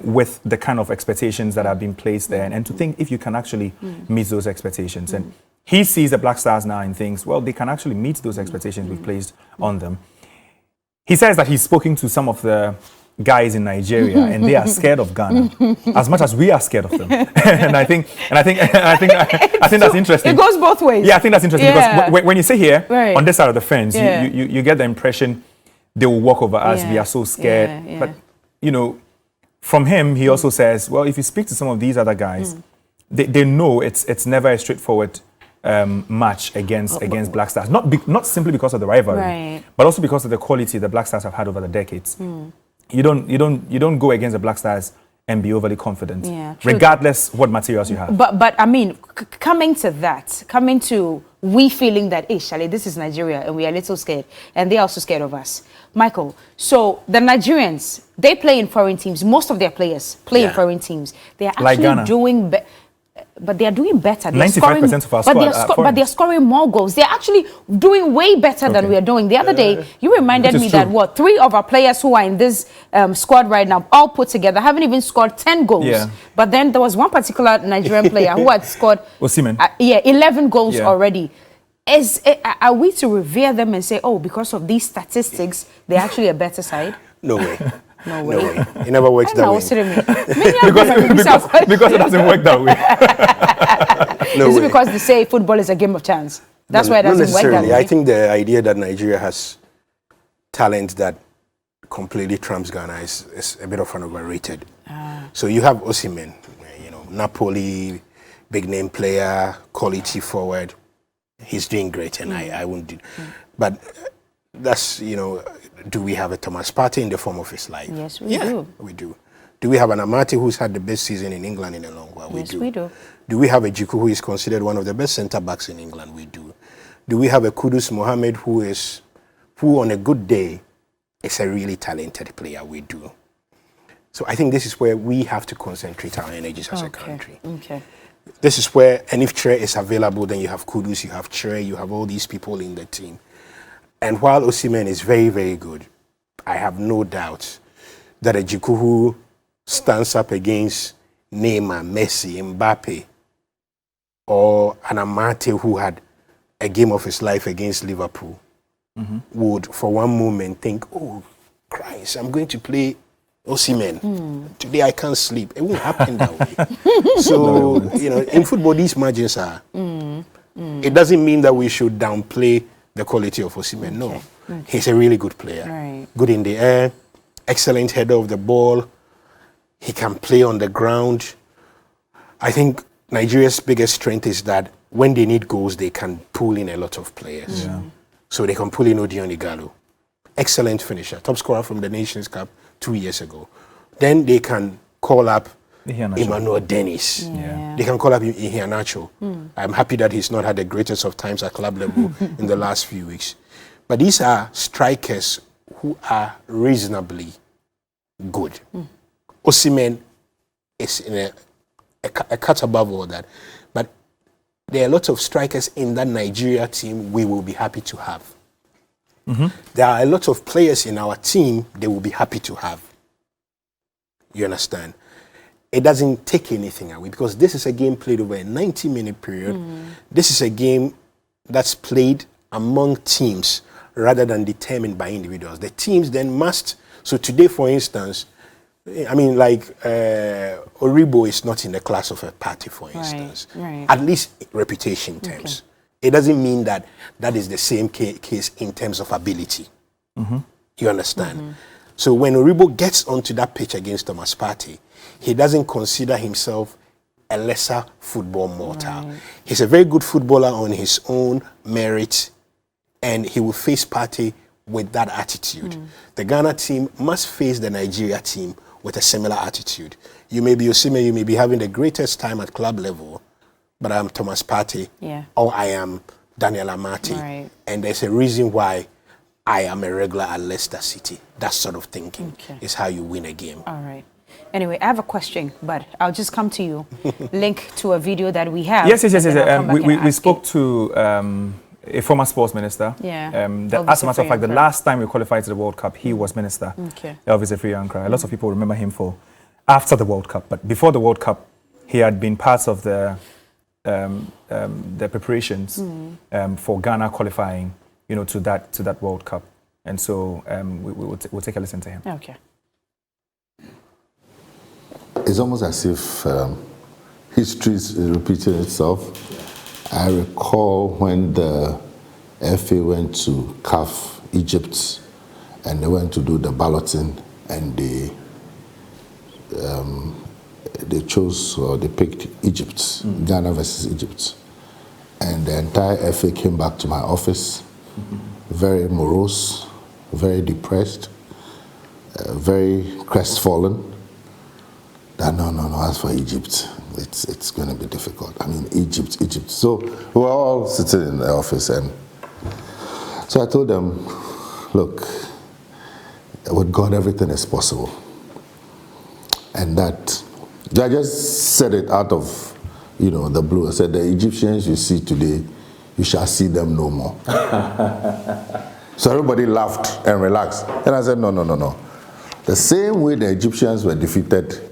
with the kind of expectations that have been placed there, and to think if you can actually meet those expectations. And he sees the Black Stars now and thinks, well, they can actually meet those expectations we've placed on them. He says that he's spoken to some of the guys in Nigeria and they are scared of Ghana as much as we are scared of them. and I think that's interesting. It goes both ways. Yeah, I think that's interesting because when you sit here on this side of the fence, Yeah. you get the impression they will walk over us. We are so scared. Yeah. But you know, from him, he also says, well, if you speak to some of these other guys, they know it's never a straightforward match against Black Stars. Not simply because of the rivalry, but also because of the quality the Black Stars have had over the decades. You don't go against the Black Stars and be overly confident, regardless what materials you have. But I mean, coming to we feeling that, hey, Shale, this is Nigeria and we are a little scared, and they're also scared of us. Michael, so the Nigerians, they play in foreign teams. Most of their players play in foreign teams. They are actually doing but they are doing better. 95% of our squad but they're scoring more goals. They're actually doing way better than we are doing. The other day, you reminded me that 3 of our players who are in this squad right now, all put together, haven't even scored 10 goals. Yeah. But then there was one particular Nigerian player who had scored 11 goals already. Are we to revere them and say, oh, because of these statistics, they're actually a better side? No way. No way. It never works that way. because it doesn't work that way. Is it because they say football is a game of chance? That's why it doesn't work that way. I think the idea that Nigeria has talent that completely trumps Ghana is a bit of an overrated. So you have Osimhen, Napoli, big name player, quality forward. He's doing great, and I won't do. But that's, do we have a Thomas Partey in the form of his life? Yes, we do. We do. Do we have an Amate who's had the best season in England in a long while? Yes, we do. Do we have a Jiku who is considered one of the best centre-backs in England? We do. Do we have a Kudus Mohammed who on a good day is a really talented player? We do. So I think this is where we have to concentrate our energies as a country. Okay. This is where, and if Tre is available, then you have Kudus, you have Tre, you have all these people in the team. And while Osimhen is very, very good, I have no doubt that a Jiku who stands up against Neymar, Messi, Mbappe, or an Amate who had a game of his life against Liverpool would, for one moment, think, oh, Christ, I'm going to play Osimhen. Today I can't sleep. It won't happen that way. So, in football, these margins are... It doesn't mean that we should downplay the quality of Osimhen. No. He's a really good player. Right. Good in the air, excellent header of the ball. He can play on the ground. I think Nigeria's biggest strength is that when they need goals, they can pull in a lot of players. So they can pull in Odion Igalo. Excellent finisher, top scorer from the Nations Cup 2 years ago. Then they can call up Emmanuel Dennis. They can call up Iheanacho. I'm happy that he's not had the greatest of times at club level in the last few weeks. But these are strikers who are reasonably good. Osimhen is in a cut above all that. But there are lots of strikers in that Nigeria team we will be happy to have. There are a lot of players in our team they will be happy to have. You understand? It doesn't take anything away because this is a game played over a 90-minute period. This is a game that's played among teams rather than determined by individuals. The teams then must... So today, for instance, I mean, like Oribo is not in the class of a party, for instance. At least reputation terms. It doesn't mean that that is the same case in terms of ability. You understand? So when Oribo gets onto that pitch against Thomas Partey, he doesn't consider himself a lesser football mortal. He's a very good footballer on his own merit, and he will face Partey with that attitude. The Ghana team must face the Nigeria team with a similar attitude. You may be Osimhen, you may be having the greatest time at club level, but I'm Thomas Partey, or I am Daniel Amate, and there's a reason why I am a regular at Leicester City. That sort of thinking is how you win a game. All right. Anyway, I have a question, but I'll just come to you. Link to a video that we have. Yes. We spoke to a former sports minister. As a matter of fact, the last time we qualified to the World Cup, he was minister. Elvis Efriankra. A lot of people remember him for after the World Cup. But before the World Cup, he had been part of the preparations for Ghana qualifying, to that World Cup. And so we'll take a listen to him. Okay. It's almost as if history is repeating itself. I recall when the FA went to CAF Egypt and they went to do the balloting and they chose or they picked Egypt, Ghana versus Egypt. And the entire FA came back to my office, very morose, very depressed, very crestfallen. That no, as for Egypt, it's going to be difficult. I mean, Egypt. So we were all sitting in the office, and so I told them, look, with God, everything is possible. And that, I just said it out of, the blue. I said, the Egyptians you see today, you shall see them no more. So everybody laughed and relaxed. And I said, no. The same way the Egyptians were defeated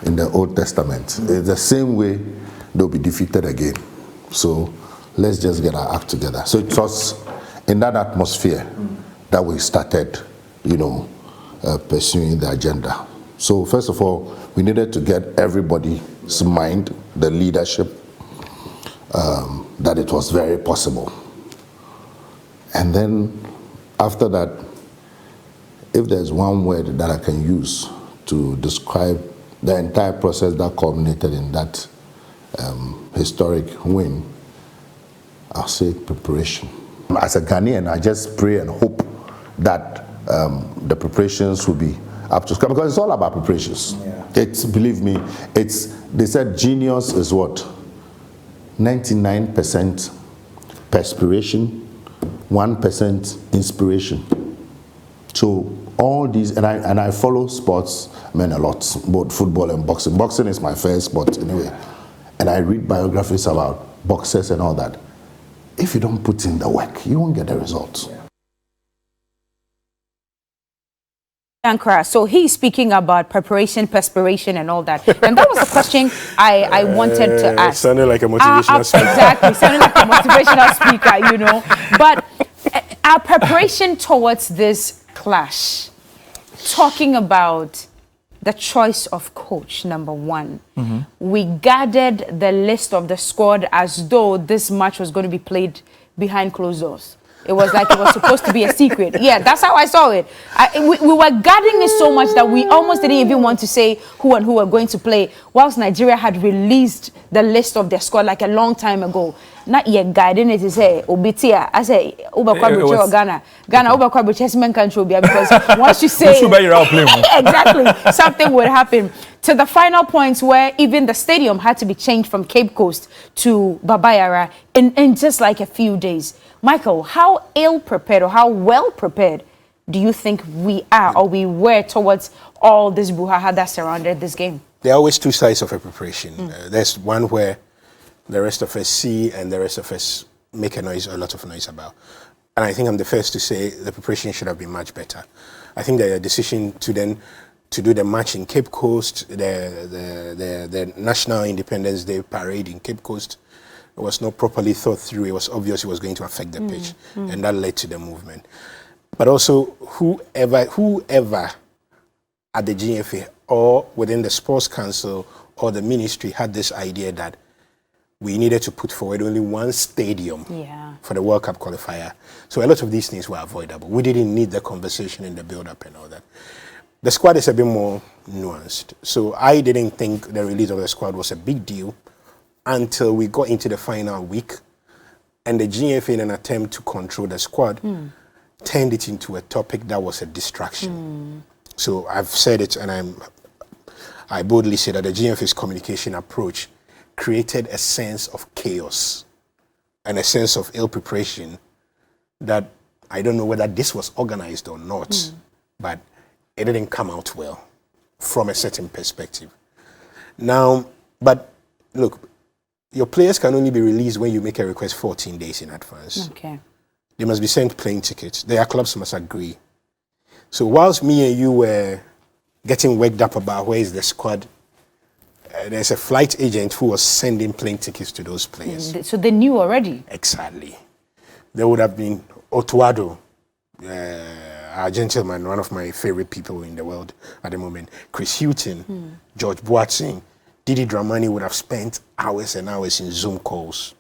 in the Old Testament, it's the same way they'll be defeated again. So let's just get our act together. So it was in that atmosphere that we started, pursuing the agenda. So first of all, we needed to get everybody's mind, the leadership, that it was very possible. And then after that, if there's one word that I can use to describe the entire process that culminated in that historic win, I'll say preparation. As a Ghanaian, I just pray and hope that the preparations will be up to scratch, because it's all about preparations. Yeah. Believe me, they said genius is what? 99% perspiration, 1% inspiration. So all these, and I follow sports, a lot, both football and boxing. Boxing is my first sport anyway. And I read biographies about boxers and all that. If you don't put in the work, you won't get the results. Yeah. Ankara, so he's speaking about preparation, perspiration, and all that. And that was a question I wanted to ask. Sounded like a motivational speaker. Exactly, sounded like a motivational speaker, But our preparation towards this clash, talking about the choice of coach, number one. We gathered the list of the squad as though this match was going to be played behind closed doors. It was like it was supposed to be a secret. Yeah, that's how I saw it. We were guarding it so much that we almost didn't even want to say who and who were going to play, whilst Nigeria had released the list of their squad like a long time ago. Not yet guiding it to say, Obitia, I say, Uber Ghana. Ghana, Uber Kwabuchesman country, because once you say, exactly, something would happen. To the final points where even the stadium had to be changed from Cape Coast to Babayara in just like a few days. Michael, how ill-prepared or how well-prepared do you think we are or we were towards all this brouhaha that surrounded this game? There are always two sides of a preparation. There's one where the rest of us see and the rest of us make a lot of noise about. And I think I'm the first to say the preparation should have been much better. I think the decision to do the match in Cape Coast, the National Independence Day parade in Cape Coast, it was not properly thought through. It was obvious it was going to affect the pitch, and that led to the movement. But also, whoever at the GFA or within the Sports Council or the ministry had this idea that we needed to put forward only one stadium for the World Cup qualifier. So a lot of these things were avoidable. We didn't need the conversation in the build-up and all that. The squad is a bit more nuanced. So I didn't think the release of the squad was a big deal until we got into the final week, and the GFA, in an attempt to control the squad, turned it into a topic that was a distraction. So I've said it, and I boldly say that the GFA's communication approach created a sense of chaos and a sense of ill preparation that I don't know whether this was organized or not, but it didn't come out well from a certain perspective. Now, but look, your players can only be released when you make a request 14 days in advance. Okay. They must be sent plane tickets. Their clubs must agree. So whilst me and you were getting worked up about where is the squad. There's a flight agent who was sending plane tickets to those players. So they knew already? Exactly. There would have been Otuado, our gentleman, one of my favorite people in the world at the moment, Chris Hutton, George Boateng, Didi Dramani would have spent hours and hours in Zoom calls.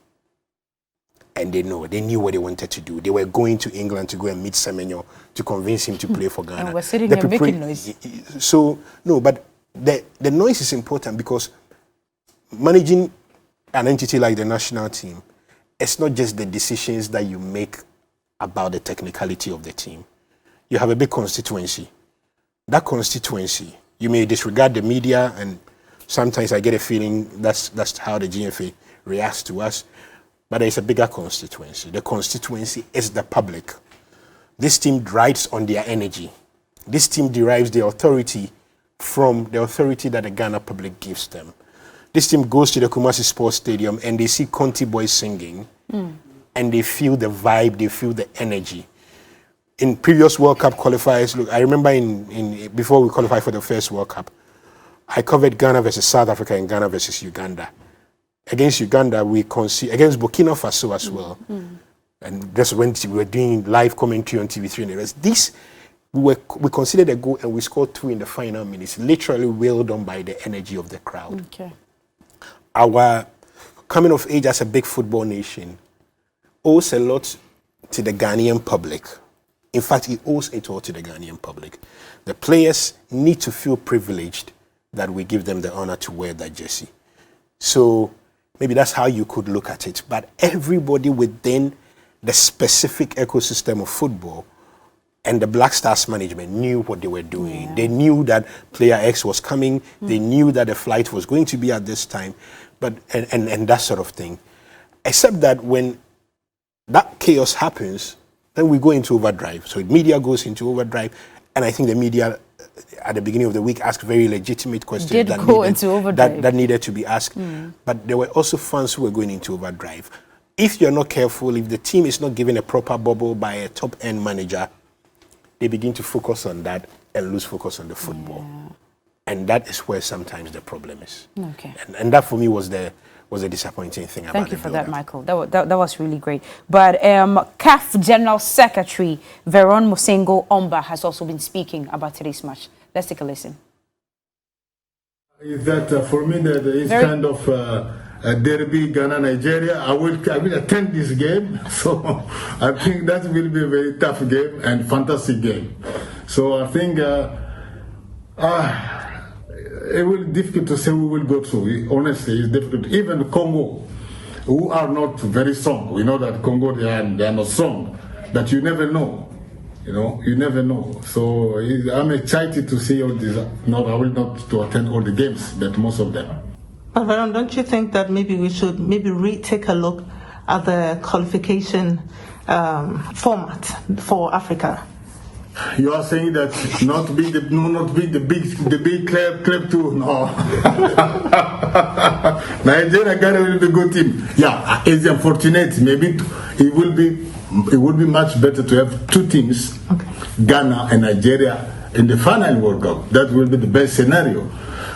And they knew what they wanted to do. They were going to England to go and meet Semenyo to convince him to play for Ghana. And we're sitting there making noise. So, no, but the noise is important because managing an entity like the national team, it's not just the decisions that you make about the technicality of the team. You have a big constituency. That constituency, you may disregard the media, and sometimes I get a feeling that's how the GFA reacts to us, but there's a bigger constituency. The constituency is the public. This team rides on their energy. This team derives their authority from the authority that the Ghana public gives them. This team goes to the Kumasi Sports Stadium and they see Conti boys singing and they feel the vibe, they feel the energy. In previous World Cup qualifiers, look, I remember before we qualified for the first World Cup, I covered Ghana versus South Africa and Ghana versus Uganda. Against Uganda, we conceded, against Burkina Faso as well. And that's when we were doing live commentary on TV3 and the rest. We considered a goal and we scored 2 in the final minutes, literally willed on by the energy of the crowd. Okay. Our coming of age as a big football nation owes a lot to the Ghanaian public. In fact, it owes it all to the Ghanaian public. The players need to feel privileged that we give them the honor to wear that jersey. So maybe that's how you could look at it. But everybody within the specific ecosystem of football and the Black Stars management knew what they were doing. Yeah. They knew that player X was coming. They knew that the flight was going to be at this time, and that sort of thing. Except that when that chaos happens, then we go into overdrive. So the media goes into overdrive, and I think the media at the beginning of the week asked very legitimate questions that needed to be asked. But there were also fans who were going into overdrive. If you're not careful, if the team is not given a proper bubble by a top-end manager, they begin to focus on that and lose focus on the football. Yeah. And that is where sometimes the problem is. Okay. And that for me was the disappointing thing about it. Thank you for that, Michael. That was really great. But CAF General Secretary Veron Mosengo Omba has also been speaking about today's match. Let's take a listen. Is that for me that is kind of a derby, Ghana, Nigeria. I will attend this game, so I think that will be a very tough game and fantastic game. So I think it will be difficult to say we will go through. Honestly, it's difficult. Even Congo, who are not very strong. We know that Congo they are not strong, but you never know. You never know. So I'm excited to see all these. No, I will not to attend all the games, but most of them. But Veron, don't you think that maybe we should take a look at the qualification format for Africa? You are saying that not be the big club too. No. Nigeria Ghana will be a good team. Yeah, it's unfortunate. Maybe it would be much better to have 2 teams, Ghana and Nigeria, in the final World Cup. That will be the best scenario.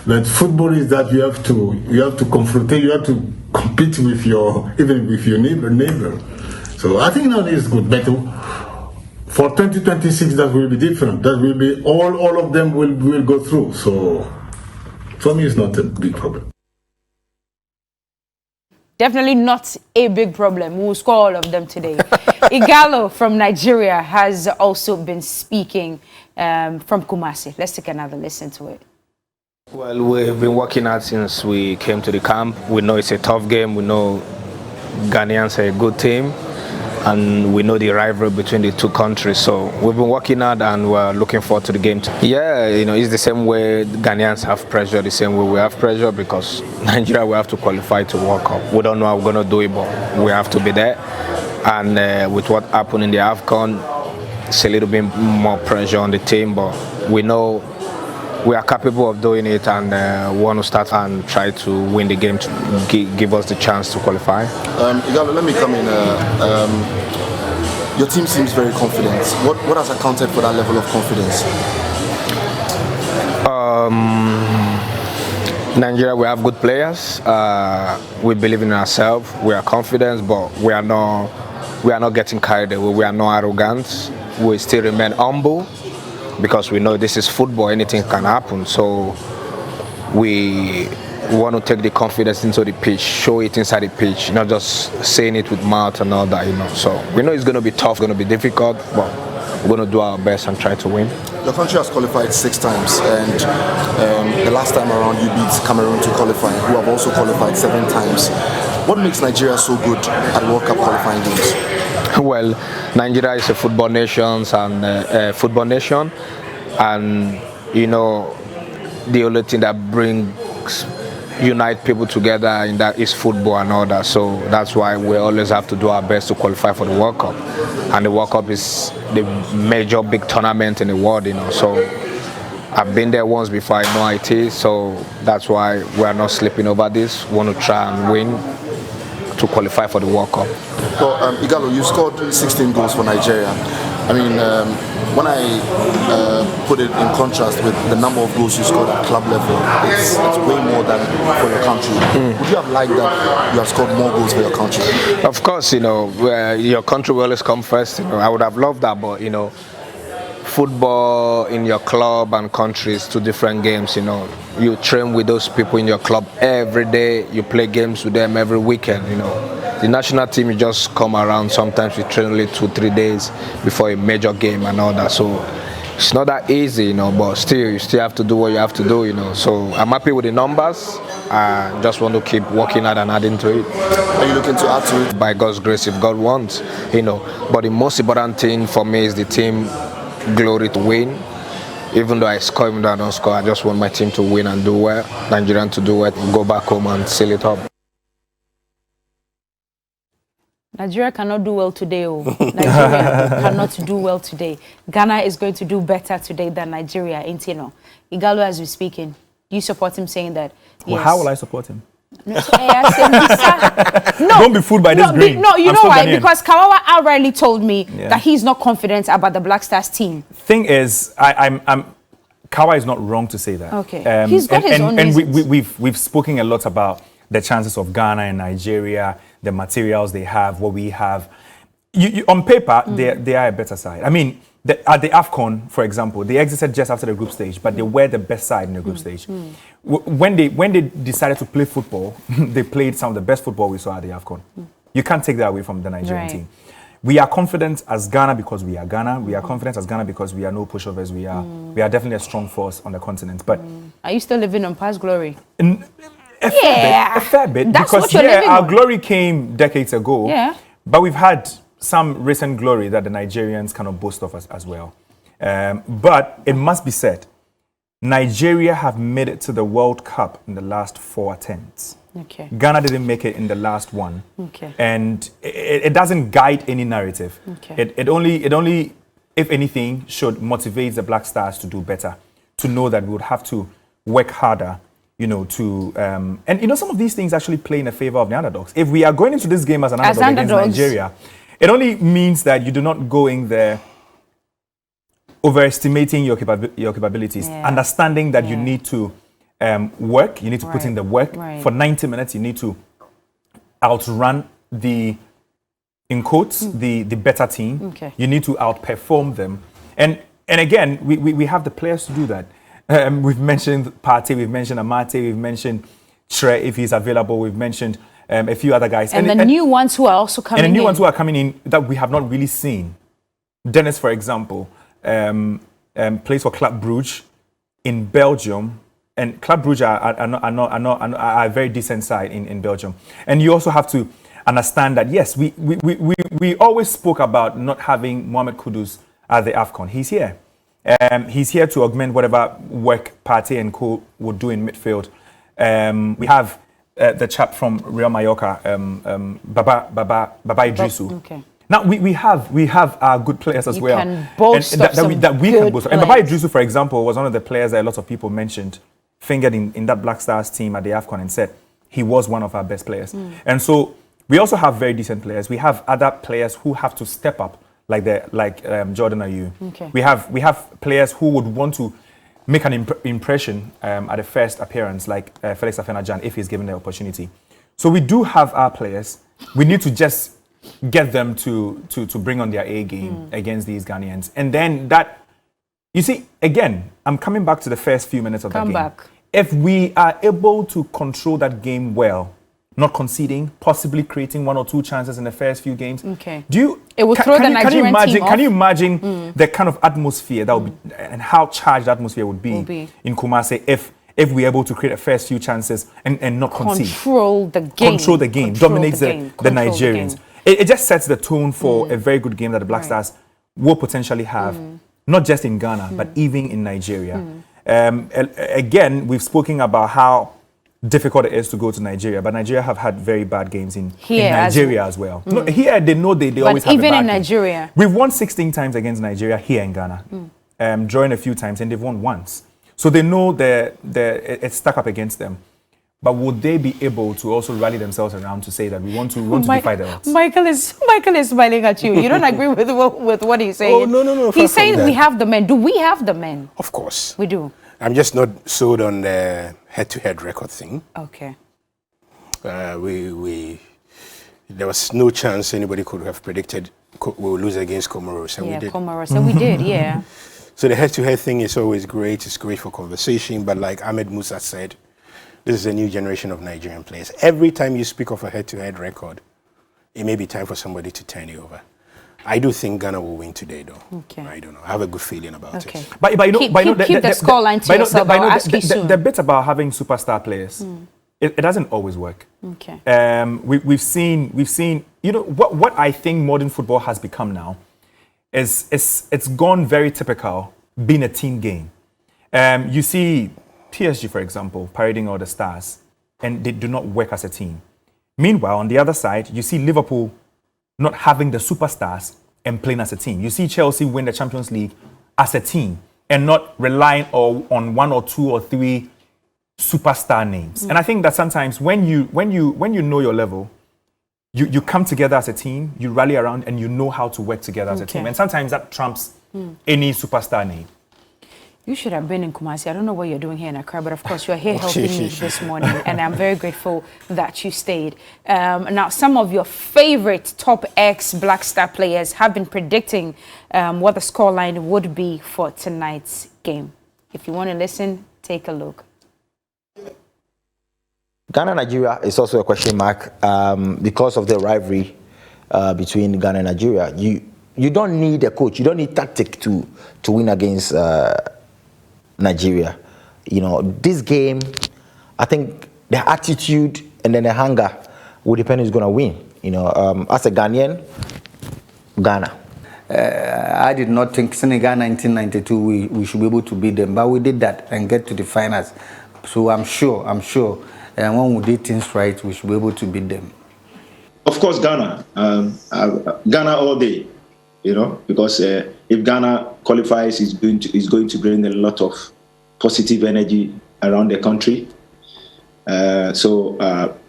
But football is that you have to confront, you have to compete with your neighbor. So I think that is good. But for 2026, that will be different. That will be all of them will go through. So for me, it's not a big problem. Definitely not a big problem. We'll score all of them today. Igalo from Nigeria has also been speaking from Kumasi. Let's take another listen to it. Well, we've been working hard since we came to the camp. We know it's a tough game. We know Ghanaians are a good team. And we know the rivalry between the 2 countries. So we've been working hard and we're looking forward to the game. Yeah, it's the same way Ghanaians have pressure, the same way we have pressure, because Nigeria, we have to qualify to World Cup. We don't know how we're going to do it, but we have to be there. And with what happened in the AFCON, it's a little bit more pressure on the team, but we know we are capable of doing it, and we want to start and try to win the game to give us the chance to qualify. Igalo, let me come in. Your team seems very confident. What has accounted for that level of confidence? Nigeria, we have good players. We believe in ourselves. We are confident, but we are not getting carried away. We are not arrogant. We still remain humble because we know this is football. Anything can happen. So we want to take the confidence into the pitch, show it inside the pitch, not just saying it with mouth and all that. So we know it's going to be tough, going to be difficult, but we're going to do our best and try to win. Your country has qualified 6 times, and the last time around you beat Cameroon to qualify, who have also qualified 7 times. What makes Nigeria so good at World Cup qualifying games? Well, Nigeria is a football nation, and the only thing that unite people together in that is football and all that. So that's why we always have to do our best to qualify for the World Cup. And the World Cup is the major big tournament in the world, So I've been there once before, I know it. So that's why we are not sleeping over this. We want to try and win to qualify for the World Cup. Well, Igalo, you scored 16 goals for Nigeria. I mean, when I put it in contrast with the number of goals you scored at club level, it's way more than for your country. Would you have liked that you have scored more goals for your country? Of course, your country will always come first. I would have loved that, but football in your club and country is 2 different games. You train with those people in your club every day. You play games with them every weekend. The national team, you just come around. Sometimes you train only 2-3 days before a major game and all that. So it's not that easy, but still, you still have to do what you have to do, So I'm happy with the numbers. I just want to keep working hard and adding to it. Are you looking to add to it? By God's grace, if God wants, But the most important thing for me is the team glory to win. Even though I score, even though I don't score, I just want my team to win and do well. Nigerian to do well, go back home and seal it up. Nigeria cannot do well today. Nigeria cannot do well today. Ghana is going to do better today than Nigeria, ain't you? Igalo, as we're speaking, do you support him saying that? Well, yes. how will I support him? No, don't be fooled by this green. No, you know why? Because Kawawa outrightly told me that he's not confident about the Black Stars team. Thing is, Kawa is not wrong to say that. Okay, he's got his own reasons. We've spoken a lot about the chances of Ghana and Nigeria, the materials they have, what we have. On paper, they are a better side. I mean, at the AFCON, for example, they exited just after the group stage, but they were the best side in the group stage. When they decided to play football, they played some of the best football we saw at the AFCON. You can't take that away from the Nigerian team. We are confident as Ghana because we are Ghana. We are confident as Ghana because we are no pushovers. We are definitely a strong force on the continent. But are you still living on past glory? A fair bit. That's because our glory came decades ago. Yeah. But we've had some recent glory that the Nigerians cannot boast of us as well. But it must be said, Nigeria have made it to the World Cup in the last 4 attempts. Okay. Ghana didn't make it in the last one. Okay. And it doesn't guide any narrative. Okay. It only, if anything, should motivate the Black Stars to do better, to know that we would have to work harder, and some of these things actually play in the favor of the underdogs. If we are going into this game as an underdog against Nigeria, it only means that you do not go in there overestimating your capabilities, understanding that you need to work, you need to put in the work. For 90 minutes, you need to outrun the better team. Okay. You need to outperform them. And again, we have the players to do that. We've mentioned Party, we've mentioned Amate, we've mentioned Tre if he's available, we've mentioned a few other guys. And the new ones who are also coming in. And the new ones who are coming in that we have not really seen. Dennis, for example, plays for Club Brugge in Belgium. And Club Brugge are a very decent side in Belgium. And you also have to understand that, yes, we always spoke about not having Mohamed Kudus at the AFCON. He's here. He's here to augment whatever work Partey and co would do in midfield. We have the chap from Real Mallorca, Baba Idrisu. Okay. Now we have our good players as well. Can boast that we can boast. And Baba Idrisu, for example, was one of the players that a lot of people mentioned, fingered in that Black Stars team at the AFCON, and said he was one of our best players. And so we also have very decent players. We have other players who have to step up, like Jordan Ayew. Okay. We have players who would want to make an impression at the first appearance, like Felix Afena-Gyan, if he's given the opportunity. So we do have our players. We need to just get them to bring on their A game against these Ghanaians. And then that, you see, again, I'm coming back to the first few minutes of the game. If we are able to control that game well, not conceding, possibly creating 1 or 2 chances in the first few games. Okay. It will throw the Nigerian team off. Can you imagine the kind of atmosphere that would be, and how charged the atmosphere would be in Kumasi if we're able to create the first few chances and not concede? Control the game. Dominate the Nigerians. It just sets the tone for a very good game that the Black Stars will potentially have, not just in Ghana, but even in Nigeria. Again, we've spoken about how difficult it is to go to Nigeria, but Nigeria have had very bad games in Nigeria as well. No, here they know they always have a bad even in Nigeria. We've won 16 times against Nigeria here in Ghana, drawing a few times, and they've won once. So they know it's stuck up against them. But would they be able to also rally themselves around to say that we want to defy the odds? Michael is smiling at you. You don't agree with what he's saying? Oh, no. He's saying we have the men. Do we have the men? Of course. We do. I'm just not sold on the head-to-head record thing. Okay. There was no chance anybody could have predicted we'll lose against Comoros, and we did. Comoros, and we did, yeah. So the head-to-head thing is always great. It's great for conversation, but like Ahmed Musa said, this is a new generation of Nigerian players. Every time you speak of a head-to-head record, it may be time for somebody to turn it over. I do think Ghana will win today, though. Okay. I don't know. I have a good feeling about it. But you know, keep the scoreline to yourself. I'll ask you soon. The bit about having superstar players, it doesn't always work. Okay. We've seen. You know what I think modern football has become now is it's gone very typical being a team game. You see PSG, for example, parading all the stars, and they do not work as a team. Meanwhile, on the other side, you see Liverpool not having the superstars and playing as a team. You see Chelsea win the Champions League as a team and not relying on 1 or 2 or 3 superstar names. And I think that sometimes when you know your level, you come together as a team, you rally around, and you know how to work together as a team. And sometimes that trumps any superstar name. You should have been in Kumasi. I don't know what you're doing here in Accra, but of course you're here helping me this morning, and I'm very grateful that you stayed. Now, some of your favorite top X Black Star players have been predicting what the scoreline would be for tonight's game. If you want to listen, take a look. Ghana-Nigeria is also a question mark because of the rivalry between Ghana and Nigeria. You don't need a coach. You don't need tactic to win against Nigeria. You know, this game, I think the attitude and then the hunger will depend who's going to win. You know, as a Ghanaian, Ghana. I did not think Senegal 1992 we should be able to beat them, but we did that and get to the finals. So I'm sure, and when we did things right, we should be able to beat them. Of course, Ghana. Ghana all day. You know, because if Ghana qualifies, it's going to bring a lot of positive energy around the country. So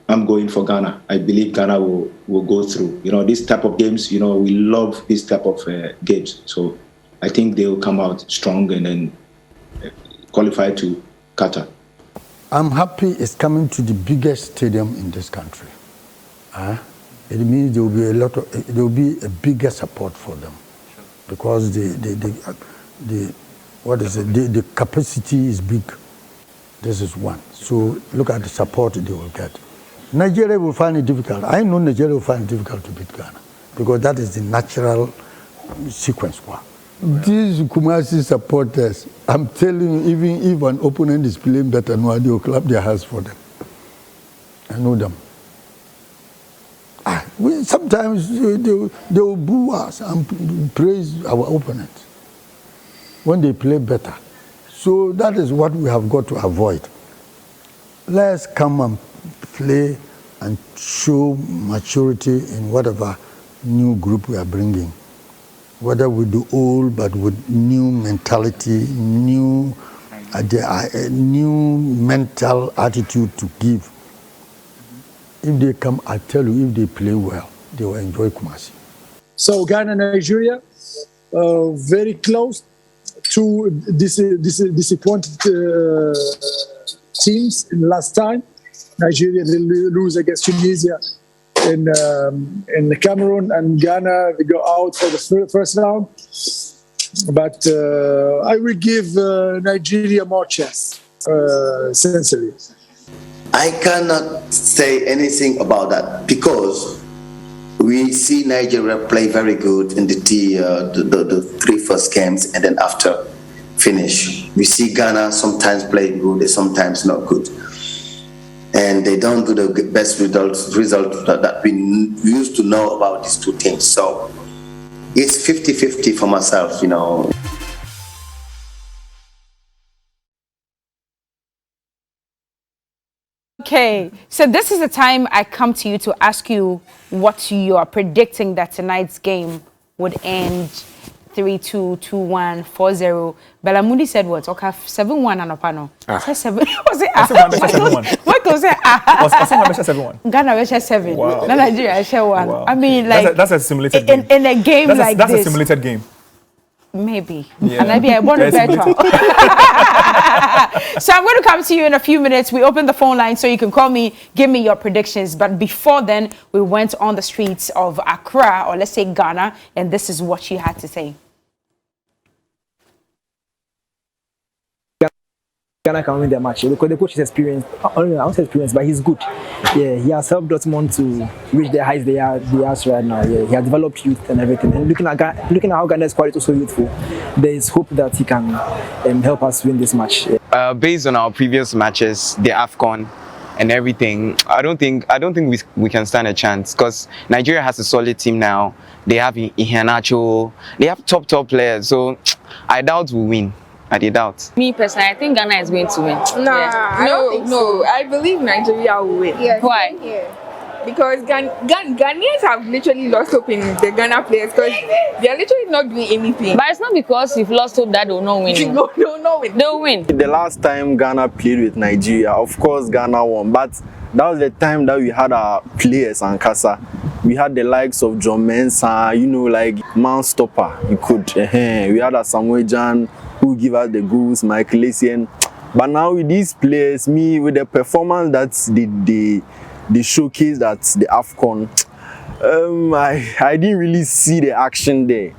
I'm going for Ghana. I believe Ghana will go through. You know, this type of games, you know, we love this type of games. So I think they will come out strong and then qualify to Qatar. I'm happy it's coming to the biggest stadium in this country. It means there will be a bigger support for them, because the capacity is big. This is one. So look at the support they will get. Nigeria will find it difficult. I know Nigeria will find it difficult to beat Ghana, because that is the natural sequence. These Kumasi supporters, I'm telling you, even if an opponent is playing better, no, they will clap their hands for them. I know them. Sometimes they will boo us and praise our opponents when they play better. So that is what we have got to avoid. Let's come and play and show maturity in whatever new group we are bringing. Whether with the old, but with new mentality, new mental attitude to give. If they come, I tell you, if they play well, they will enjoy Kumasi. So Ghana, Nigeria, very close, two disappointed teams in last time. Nigeria they lose against Tunisia in Cameroon, and Ghana they go out for the first round. But I will give Nigeria more chance, sincerely. I cannot say anything about that because we see Nigeria play very good in the three first games, and then after finish, we see Ghana sometimes play good and sometimes not good, and they don't do the best results that we used to know about these two teams. So it's 50-50 for myself, you know. Okay, so this is the time I come to you to ask you what you are predicting that tonight's game would end 3-2, 2-1, 4-0. Belamundi said what? Okay, 7-1 and Opano. Said 7. Was it? What was it? Was 7-1? Ghana was 7. Wow. Nigeria was 1. Wow. I mean, like that's a simulated game. In a game like that's this. That's a simulated game. Maybe. Yeah. And maybe I want to bet. So I'm going to come to you in a few minutes. We open the phone line so you can call me, give me your predictions. But before then, we went on the streets of Accra, or let's say Ghana, and this is what you had to say. Ghana can win their match because the coach is experienced. I won't say experienced, but he's good. Yeah, he has helped Dortmund to reach the heights they are right now. Yeah, he has developed youth and everything. And looking at how Ghana is quite also youthful, there is hope that he can help us win this match. Yeah. Based on our previous matches, the AFCON and everything, I don't think we can stand a chance because Nigeria has a solid team now. They have Iheanacho, they have top players, so I doubt we'll win. I doubt. Me personally, I think Ghana is going to win. Nah, yeah. I don't think so. I believe Nigeria will win. Yes, why? Yeah. Because Ghanaians have literally lost hope in the Ghana players because they are literally not doing anything. But it's not because you've lost hope that they'll not win. They'll win. The last time Ghana played with Nigeria, of course Ghana won, but that was the time that we had our players and Kasa. We had the likes of John Mensah, like man stopper. You could. We had a Samuel Jan who give us the goals, Michael Essien. But now with these players, with the performance that's the showcase, that's the AFCON, I didn't really see the action there.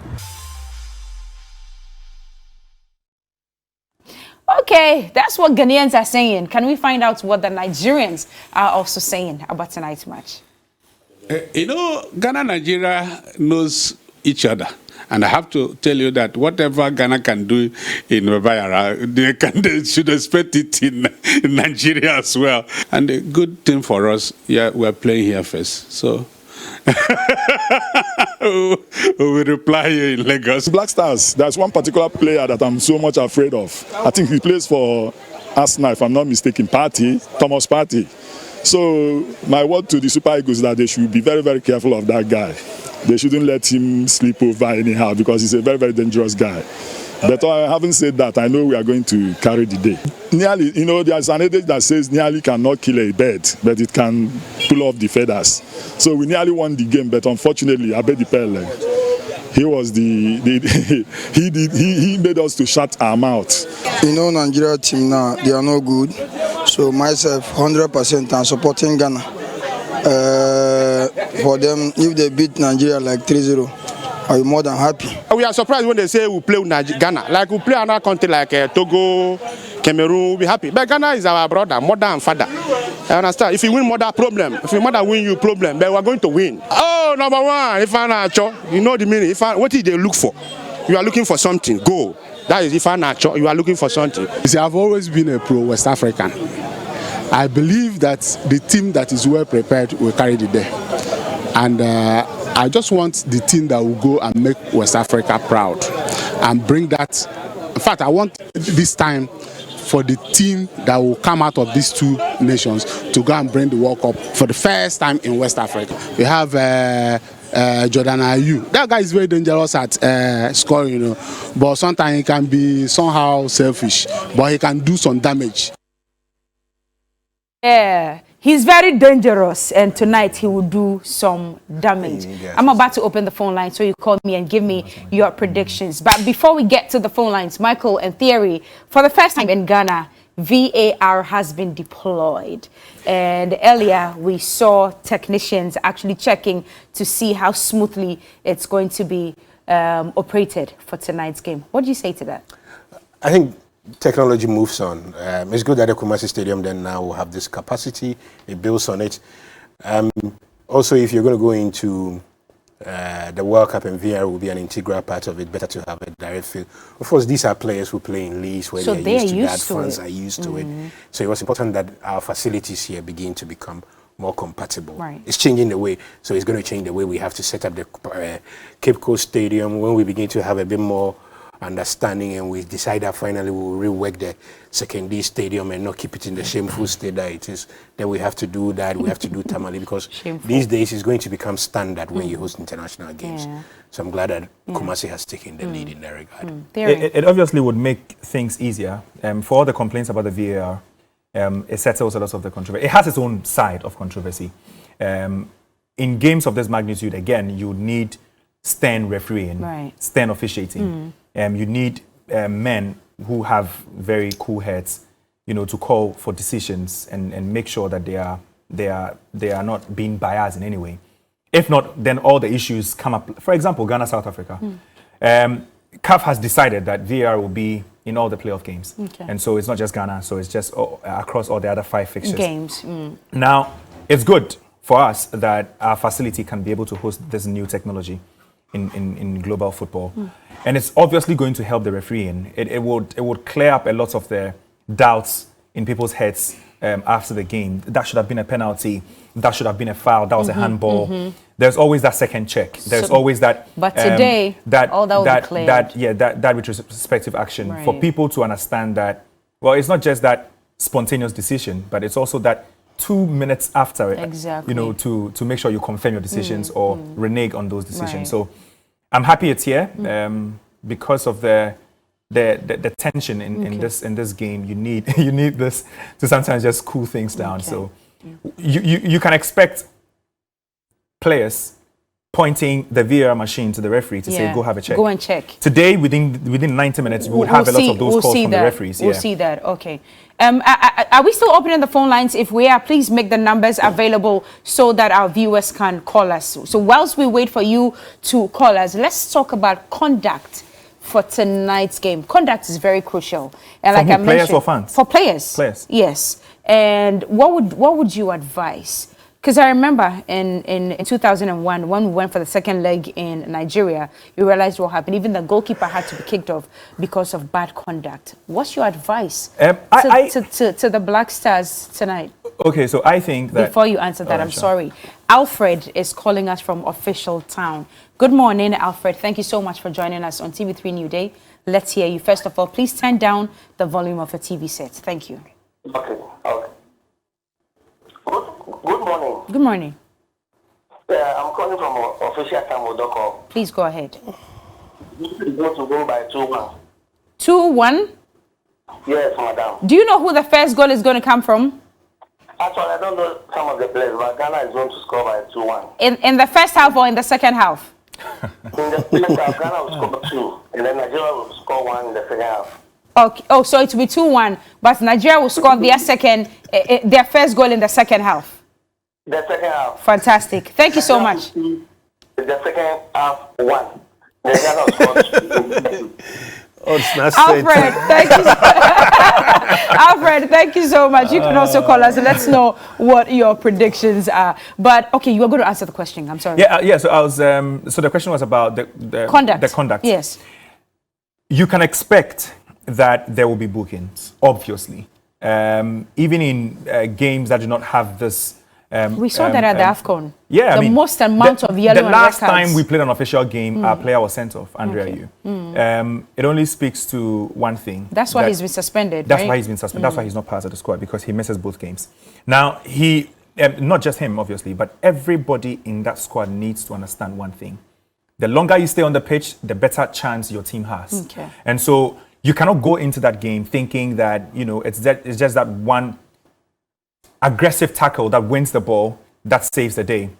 Okay, that's what Ghanaians are saying. Can we find out what the Nigerians are also saying about tonight's match? Ghana and Nigeria knows each other. And I have to tell you that whatever Ghana can do in Rivalry, they should expect it in Nigeria as well. And the good thing for us, we're playing here first. So we will reply here in Lagos. Black Stars, there's one particular player that I'm so much afraid of. I think he plays for Arsenal, if I'm not mistaken, Thomas Partey. So my word to the Super Eagles is that they should be very, very careful of that guy. They shouldn't let him sleep over anyhow because he's a very, very dangerous guy. But having said that, I know we are going to carry the day. Nearly, there's an adage that says nearly cannot kill a bird, but it can pull off the feathers. So we nearly won the game, but unfortunately, Abedi Pele, he was he made us to shut our mouth. Nigeria team now, they are no good. So myself, 100% I'm supporting Ghana. For them, if they beat Nigeria like 3-0, I'll be more than happy. We are surprised when they say we play with Ghana. Like we play another country like Togo, Cameroon, we'll be happy. But Ghana is our brother, mother and father. I understand. If you win mother, problem. If your mother win you, problem. But we're going to win. Oh, number one, if I'm not, you know the meaning. What did they look for? You are looking for something, go. That is if I'm not, you are looking for something. See, I've always been a pro-West African. I believe that the team that is well prepared will carry the day. And I just want the team that will go and make West Africa proud and bring that. In fact, I want this time for the team that will come out of these two nations to go and bring the World Cup for the first time in West Africa. We have Jordan Ayew. That guy is very dangerous at scoring, but sometimes he can be somehow selfish, but he can do some damage. Yeah, He's very dangerous, and tonight he will do some damage. I'm about to open the phone line, so you call me and give me your predictions. But before we get to the phone lines, Michael and Theory, for the first time in Ghana, VAR has been deployed. And earlier, we saw technicians actually checking to see how smoothly it's going to be operated for tonight's game. What do you say to that? I think technology moves on. It's good that the Kumasi Stadium then now will have this capacity. It builds on it. Also, if you're going to go into the World Cup, and VR will be an integral part of it, better to have a direct field. Of course, these are players who play in leagues where they're used to that, fans are used to it. So it was important that our facilities here begin to become more compatible. Right. It's changing the way, so it's going to change the way we have to set up the Cape Coast Stadium. When we begin to have a bit more understanding and we decide that finally we'll rework the secondary stadium and not keep it in the shameful state that it is, then we have to do that. We have to do tamale because these days it's going to become standard when you host international games. So I'm glad that Kumasi has taken the lead in that regard. It obviously would make things easier. For all the complaints about the VAR, it settles a lot of the controversy. It has its own side of controversy. In games of this magnitude, again, you need stern refereeing, stern officiating. You need men who have very cool heads, you know, to call for decisions and make sure that they are not being biased in any way. If not, then all the issues come up. For example, Ghana, South Africa. CAF has decided that VAR will be in all the playoff games, and so it's not just Ghana. So it's just across all the other 5 fixtures. Games. Now, it's good for us that our facility can be able to host this new technology in global football. And it's obviously going to help the refereeing. It would clear up a lot of the doubts in people's heads after the game. That should have been a penalty. That should have been a foul. That was a handball. There's always that second check. There's always that. But today, all that will be cleared. That retrospective action for people to understand that. Well, it's not just that spontaneous decision, but it's also that 2 minutes after it. Exactly. You know, to make sure you confirm your decisions or renege on those decisions. So I'm happy it's here because of the tension in this game. You need this to sometimes just cool things down. So you can expect players pointing the VAR machine to the referee to say, go have a check. Go and check. Today, within 90 minutes, we would have a lot of those calls from the referees. We'll see that. Okay. Are we still opening the phone lines? If we are, please make the numbers available so that our viewers can call us. So whilst we wait for you to call us, let's talk about conduct for tonight's game. Conduct is very crucial. And like I mentioned, players or fans? For players. Players. Yes. And what would you advise? Because I remember in 2001, when we went for the second leg in Nigeria, you realized what happened. Even the goalkeeper had to be kicked off because of bad conduct. What's your advice to the Black Stars tonight? Okay, so I think that... Before you answer that, I'm sorry. Alfred is calling us from Official Town. Good morning, Alfred. Thank you so much for joining us on TV3 New Day. Let's hear you. First of all, please turn down the volume of your TV set. Thank you. Okay. Good morning. Good morning. I'm calling from Official Town. Please go ahead. This is going to go by 2-1. 2-1? Yes, madam. Do you know who the first goal is going to come from? Actually, I don't know some of the players, but Ghana is going to score by 2-1. In the first half or in the second half? In the first half, Ghana will score 2, and then Nigeria will score 1 in the second half. Okay. Oh, so it will be 2-1, but Nigeria will score their first goal in the second half. The second half. Fantastic. Thank you so much. The second half 1. Ghana will score 2. Alfred, thank you. Alfred, thank you so much. You can also call us and let us know what your predictions are. But okay, you are going to answer the question. I'm sorry. Yeah. So I was. So the question was about the conduct. The conduct. Yes. You can expect that there will be bookings, obviously. Even in games that do not have this. We saw that at the AFCON. Yeah, the most amount of yellow and red cards. The last time we played an official game, our player was sent off, Andrea Yu. It only speaks to one thing. That's why he's been suspended. That's why he's been suspended. That's why he's not part of the squad, because he misses both games. Now, not just him, obviously, but everybody in that squad needs to understand one thing. The longer you stay on the pitch, the better chance your team has. Okay. And so you cannot go into that game thinking that, it's just that one aggressive tackle that wins the ball, that saves the day.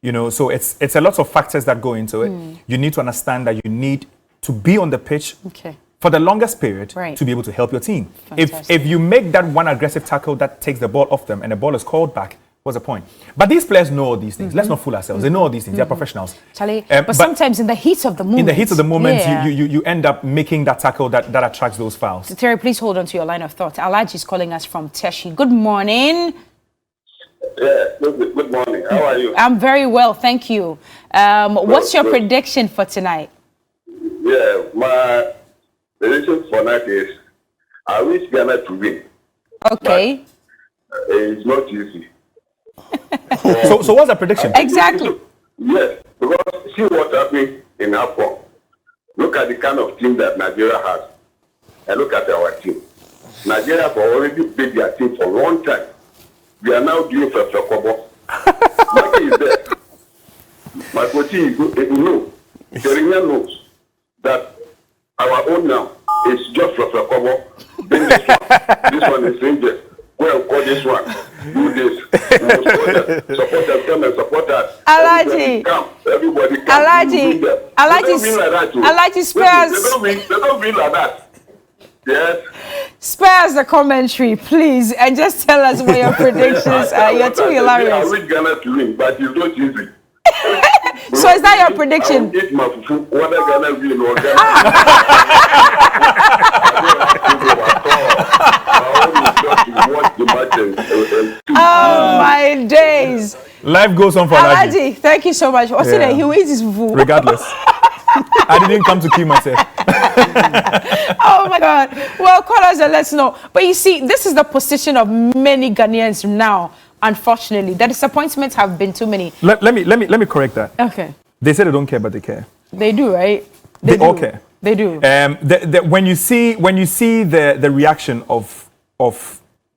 You know, so it's a lot of factors that go into it. You need to understand that you need to be on the pitch for the longest period to be able to help your team. If you make that one aggressive tackle that takes the ball off them and the ball is called back, what's the point? But these players know all these things. Let's not fool ourselves. They know all these things. They're professionals. Charlie, but sometimes in the heat of the moment. In the heat of the moment, you end up making that tackle that attracts those fouls. So Terry, please hold on to your line of thought. Alaji is calling us from Teshi. Good morning. Yeah, good morning. How are you? I'm very well, thank you. What's your prediction for tonight? Yeah, my prediction for tonight is I wish Ghana to win. Okay. It's not easy. So what's the prediction? Exactly. Yes, because see what happened in AFCON. Look at the kind of team that Nigeria has. And look at our team. Nigeria have already beat their team for a long time. We are now doing for Kobo. My is there. My coach is know. Serena knows that our own now is just for Kobo. Then this one is dangerous. Go and call this one. Do this. Support them, come and support us. Alaji. Everybody come. Alaji spares. They don't mean like that. Yes. Spare us the commentary, please, and just tell us what your predictions are. You're too hilarious. I wish Ghana to win, but it's not easy. So is that your prediction? I will eat my fufu, whether Ghana win or Ghana Oh my days. Life goes on for Alaji. Alaji, thank you so much. What's it? He will eat his fufu. Regardless. I didn't come to kill myself. Oh my God. Well, call us and let's know. But you see, this is the position of many Ghanaians now. Unfortunately, the disappointments have been too many. Let me correct that. Okay. They say they don't care, but they care. They do, right? They all care. They do. When you see the reaction of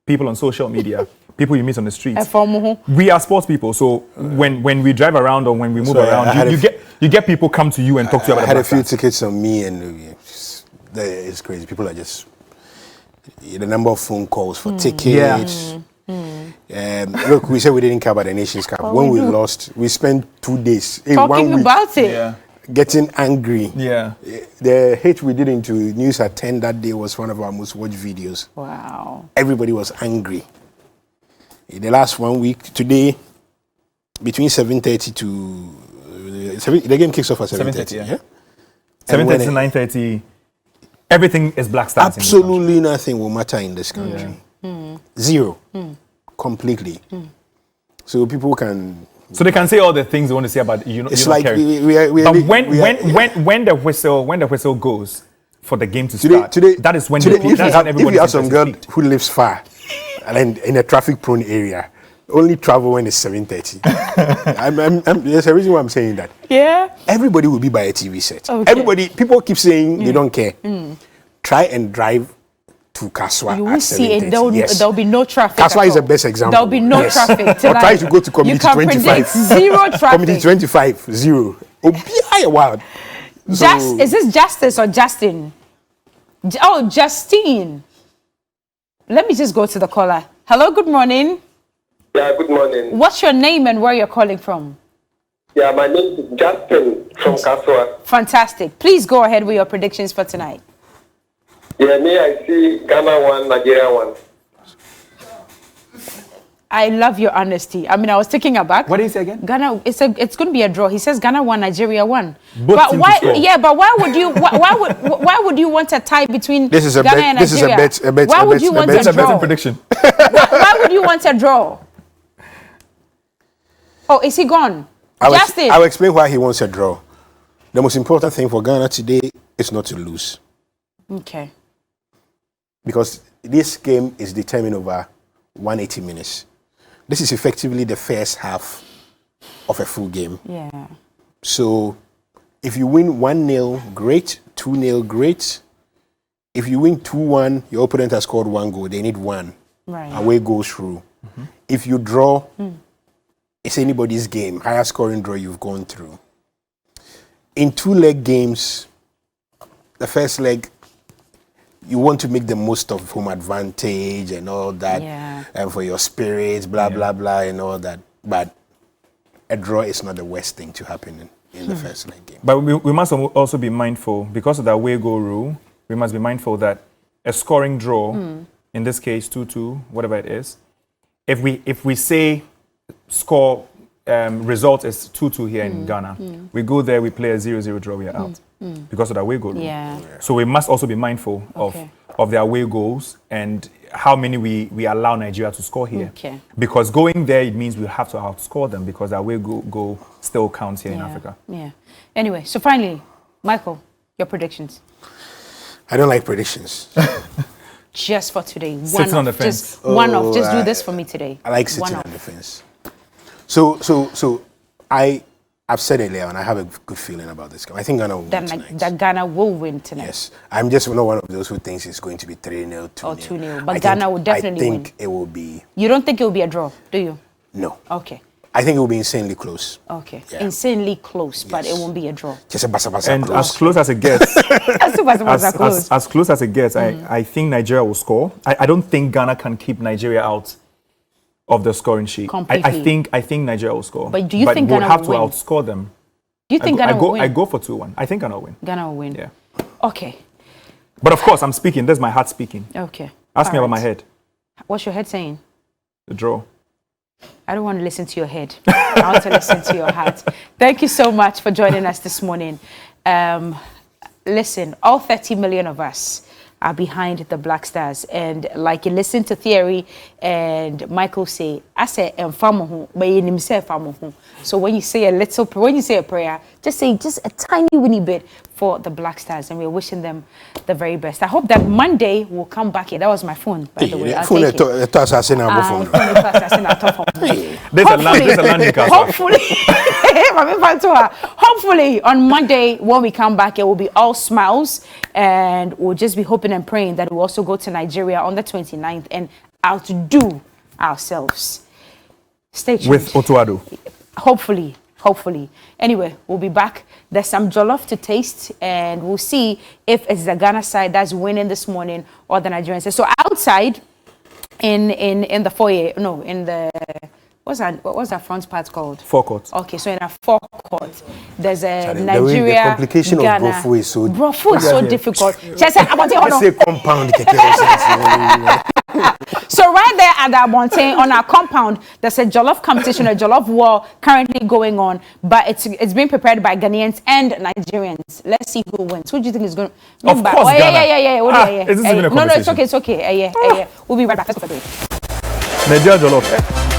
people on social media, people you meet on the streets, we are sports people. So when we drive around or when we move around, you get people come to you and talk to you about. I had a few tickets on me, and it's crazy. People are just the number of phone calls for tickets. Look, we said we didn't care about the Nations Cup. When we lost, we spent 2 days, talking 1 week, about it, getting angry. Yeah, the hit we did into News at 10 that day was one of our most watched videos. Wow, everybody was angry. In the last 1 week, today, between 7:30 to the game kicks off at 7:30. Yeah, 7:30 to 9:30. Everything is Black Stars. Absolutely nothing will matter in this country. Zero. Completely. So people can. So they can say all the things they want to say about you. It's you like when the whistle goes for the game to start. That is when if you have some girl who lives far and in a traffic-prone area, only travel when it's 7:30. There's a reason why I'm saying that. Yeah. Everybody will be by a TV set. Okay. People keep saying they don't care. Try and drive to Kaswa. You will see it. There'll be no traffic. Kaswa is the best example. There'll be no traffic. Or try to go to Community 25. Zero traffic. Community 25, zero. Wild. Is this Justice or Justin? Oh, Justine. Let me just go to the caller. Hello, good morning. Yeah, good morning. What's your name and where you're calling from? Yeah, my name is Justin from Kaswa. Fantastic. Please go ahead with your predictions for tonight. Yeah, me, I see Ghana 1, Nigeria 1. I love your honesty. I mean, I was taking aback. What did he say again? Ghana, it's going to be a draw. He says Ghana 1, Nigeria 1. But why? Yeah, but why would you? Why would you want a tie between Ghana and Nigeria? This is a bet. Why would you want a draw? Betting prediction. Why would you want a draw? Oh, is he gone? Justin. I will explain why he wants a draw. The most important thing for Ghana today is not to lose. Okay. Because this game is determined over 180 minutes. This is effectively the first half of a full game. Yeah. So if you win 1-0, great. 2-0, great. If you win 2-1, your opponent has scored 1 goal. They need 1. Right. Away goes through. If you draw, it's anybody's game. Higher scoring draw you've gone through. In 2-leg games, the first leg, you want to make the most of home advantage and all that, and for your spirits, blah blah blah, and all that. But a draw is not the worst thing to happen in the first leg game. But we must also be mindful, because of the away goal rule, we must be mindful that a scoring draw, in this case 2-2, whatever it is, if we say score result is 2-2 here in Ghana, we go there, we play a 0-0 draw, we are out because of the away goal rule. So we must also be mindful of the away goals and how many we allow Nigeria to score here. Because going there, it means we have to outscore them, because the away goal still counts here in Africa. Anyway, so finally, Michael, your predictions. I don't like predictions. Just for today. Sitting on the fence. Just one off. Just do this for me today. I like sitting on the fence. So I've said earlier, and I have a good feeling about this game. I think Ghana will win tonight. That Ghana will win tonight. Yes. I'm just not one of those who thinks it's going to be 3-0, 2-0. Or 2-0. But Ghana will definitely win. I think it will be... You don't think it will be a draw, do you? No. Okay. I think it will be insanely close. Okay. Yeah. Insanely close, but it won't be a draw. Just a basa and close. As close as it gets. As close as it gets, I think Nigeria will score. I don't think Ghana can keep Nigeria out of the scoring sheet. Completely. I think Nigeria will score. But do you think Ghana will win? We'll have to outscore them. Do you think Ghana will win? I go for 2-1. I think Ghana will win. Ghana will win. Yeah. Okay. But of course, I'm speaking. That's my heart speaking. Okay. Ask me about my head. What's your head saying? The draw. I don't want to listen to your head. I want to listen to your heart. Thank you so much for joining us this morning. Listen, all 30 million of us are behind the Black Stars. And like you listen to Theory and Michael say, I say, so when you say a prayer, just say just a tiny weeny bit for the Black Stars, and we're wishing them the very best. I hope that Monday will come back here. That was my phone, by the way. Hopefully on Monday when we come back, it will be all smiles, and we'll just be hoping and praying that we'll also go to Nigeria on the 29th and outdo ourselves. Stay tuned. With Otuado. Hopefully. Anyway, we'll be back. There's some jollof to taste, and we'll see if it's the Ghana side that's winning this morning or the Nigerian side. So outside in the foyer, no, in the what's that front part called? Forecourt. Okay, so in a forecourt, there's a Nigeria. The complication Ghana. of Brofu is so difficult. Say compound. So right there at the Abonte on our compound, there's a jollof competition, a jollof war currently going on, but it's being prepared by Ghanaians and Nigerians. Let's see who wins. Who do you think is going to? Of course, Ghana. Yeah. Is this even a No, it's okay. We'll be right back. Let's go for the break. Nigeria jollof.